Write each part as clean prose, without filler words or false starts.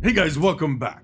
Hey guys, welcome back.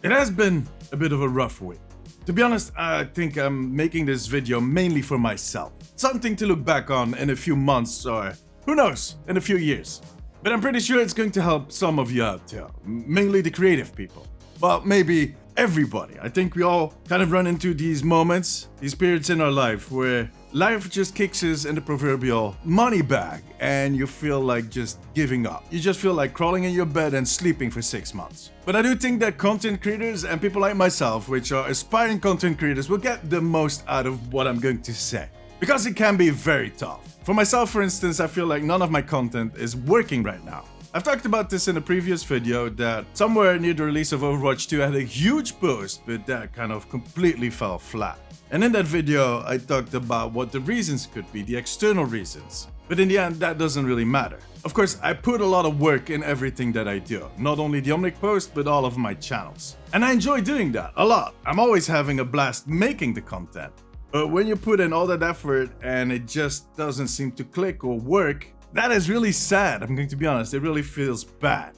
It has been a bit of a rough week. To be honest, I think I'm making this video mainly for myself. Something to look back on in a few months or, who knows, in a few years. But I'm pretty sure it's going to help some of you out too, mainly the creative people. Well, maybe everybody. I think we all kind of run into these moments, these periods in our life where life just kicks us in the proverbial money bag and you feel like just giving up. You just feel like crawling in your bed and sleeping for 6 months. But I do think that content creators and people like myself, which are aspiring content creators, will get the most out of what I'm going to say. Because it can be very tough. For myself, for instance, I feel like none of my content is working right now. I've talked about this in a previous video that somewhere near the release of Overwatch 2 I had a huge boost, but that kind of completely fell flat. And in that video, I talked about what the reasons could be, the external reasons. But in the end, that doesn't really matter. Of course, I put a lot of work in everything that I do. Not only the Omnic post, but all of my channels. And I enjoy doing that a lot. I'm always having a blast making the content. But when you put in all that effort and it just doesn't seem to click or work, that is really sad. I'm going to be honest, it really feels bad.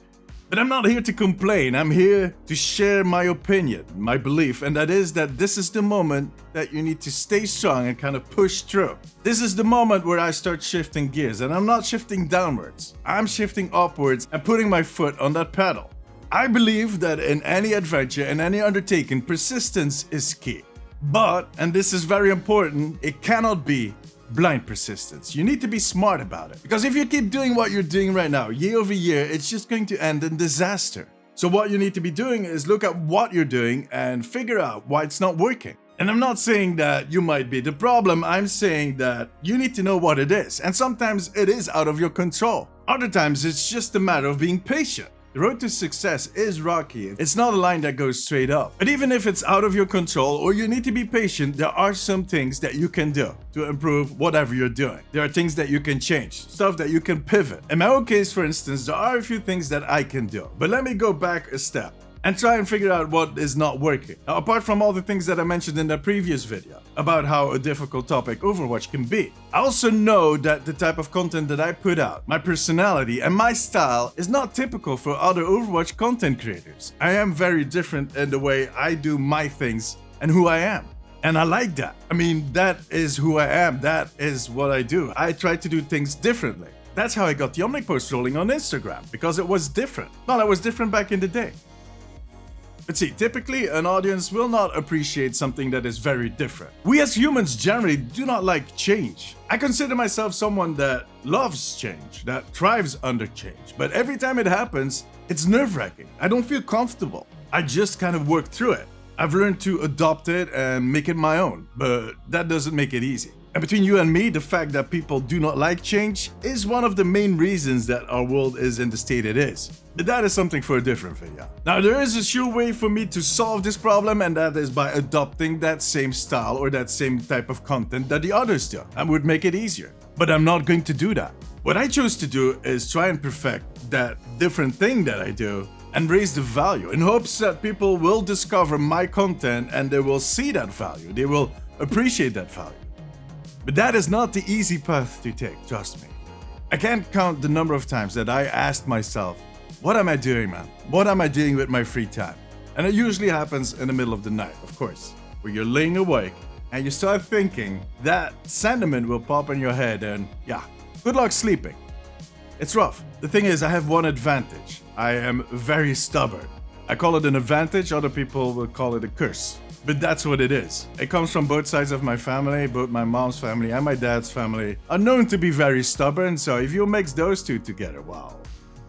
But I'm not here to complain, I'm here to share my opinion, my belief, and that is that this is the moment that you need to stay strong and kind of push through. This is the moment where I start shifting gears, and I'm not shifting downwards, I'm shifting upwards and putting my foot on that pedal. I believe that in any adventure, in any undertaking, persistence is key. But, and this is very important, it cannot be blind persistence. You need to be smart about it. Because if you keep doing what you're doing right now, year over year, it's just going to end in disaster. So what you need to be doing is look at what you're doing and figure out why it's not working. And I'm not saying that you might be the problem, I'm saying that you need to know what it is. And sometimes it is out of your control. Other times it's just a matter of being patient. The road to success is rocky. It's not a line that goes straight up. But even if it's out of your control or you need to be patient, there are some things that you can do to improve whatever you're doing. There are things that you can change, stuff that you can pivot. In my own case, for instance, there are a few things that I can do. But let me go back a step and try and figure out what is not working. Now, apart from all the things that I mentioned in the previous video about how a difficult topic Overwatch can be, I also know that the type of content that I put out, my personality and my style is not typical for other Overwatch content creators. I am very different in the way I do my things and who I am. And I like that. I mean, that is who I am. That is what I do. I try to do things differently. That's how I got the Omnic post rolling on Instagram, because it was different. Well, it was different back in the day. But see, typically an audience will not appreciate something that is very different. We as humans generally do not like change. I consider myself someone that loves change, that thrives under change. But every time it happens, it's nerve-wracking. I don't feel comfortable. I just kind of work through it. I've learned to adopt it and make it my own, but that doesn't make it easy. And between you and me, the fact that people do not like change is one of the main reasons that our world is in the state it is. But that is something for a different video. Now, there is a sure way for me to solve this problem, and that is by adopting that same style or that same type of content that the others do, and would make it easier. But I'm not going to do that. What I chose to do is try and perfect that different thing that I do and raise the value in hopes that people will discover my content and they will see that value. They will appreciate that value. But that is not the easy path to take, trust me. I can't count the number of times that I asked myself, what am I doing, man? What am I doing with my free time? And it usually happens in the middle of the night, of course, where you're laying awake and you start thinking that sentiment will pop in your head and yeah, good luck sleeping. It's rough. The thing is, I have one advantage. I am very stubborn. I call it an advantage, other people will call it a curse. But that's what it is. It comes from both sides of my family, both my mom's family and my dad's family are known to be very stubborn, so if you mix those two together, wow,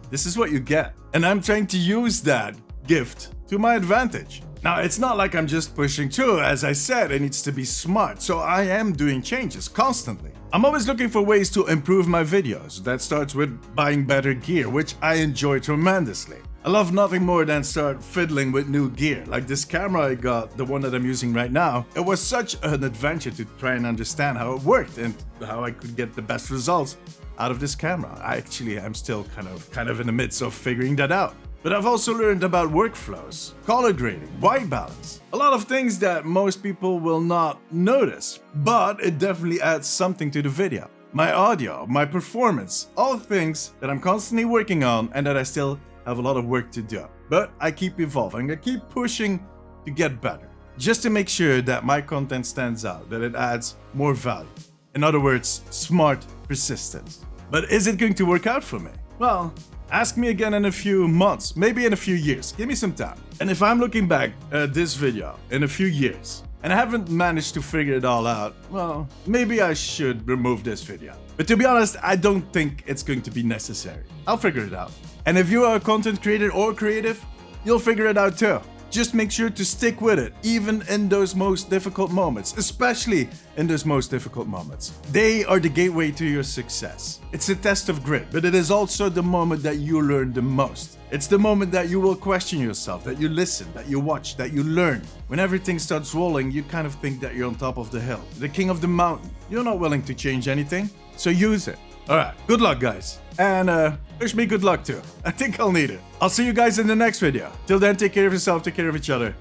this is what you get. And I'm trying to use that gift to my advantage. Now, it's not like I'm just pushing through. As I said, it needs to be smart, so I am doing changes constantly. I'm always looking for ways to improve my videos. That starts with buying better gear, which I enjoy tremendously. I love nothing more than start fiddling with new gear. Like this camera I got, the one that I'm using right now, it was such an adventure to try and understand how it worked and how I could get the best results out of this camera. I'm still kind of in the midst of figuring that out. But I've also learned about workflows, color grading, white balance, a lot of things that most people will not notice, but it definitely adds something to the video. My audio, my performance, all things that I'm constantly working on and that I still have a lot of work to do. But I keep evolving, I keep pushing to get better. Just to make sure that my content stands out, that it adds more value. In other words, smart persistence. But is it going to work out for me? Well, ask me again in a few months, maybe in a few years. Give me some time. And if I'm looking back at this video in a few years, and I haven't managed to figure it all out, well, maybe I should remove this video. But to be honest, I don't think it's going to be necessary. I'll figure it out. And if you are a content creator or creative, you'll figure it out too. Just make sure to stick with it, even in those most difficult moments, especially in those most difficult moments. They are the gateway to your success. It's a test of grit, but it is also the moment that you learn the most. It's the moment that you will question yourself, that you listen, that you watch, that you learn. When everything starts rolling, you kind of think that you're on top of the hill, the king of the mountain. You're not willing to change anything, so use it. Alright, good luck guys. And wish me good luck too. I think I'll need it. I'll see you guys in the next video. Till then, take care of yourself, take care of each other.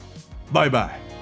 Bye bye.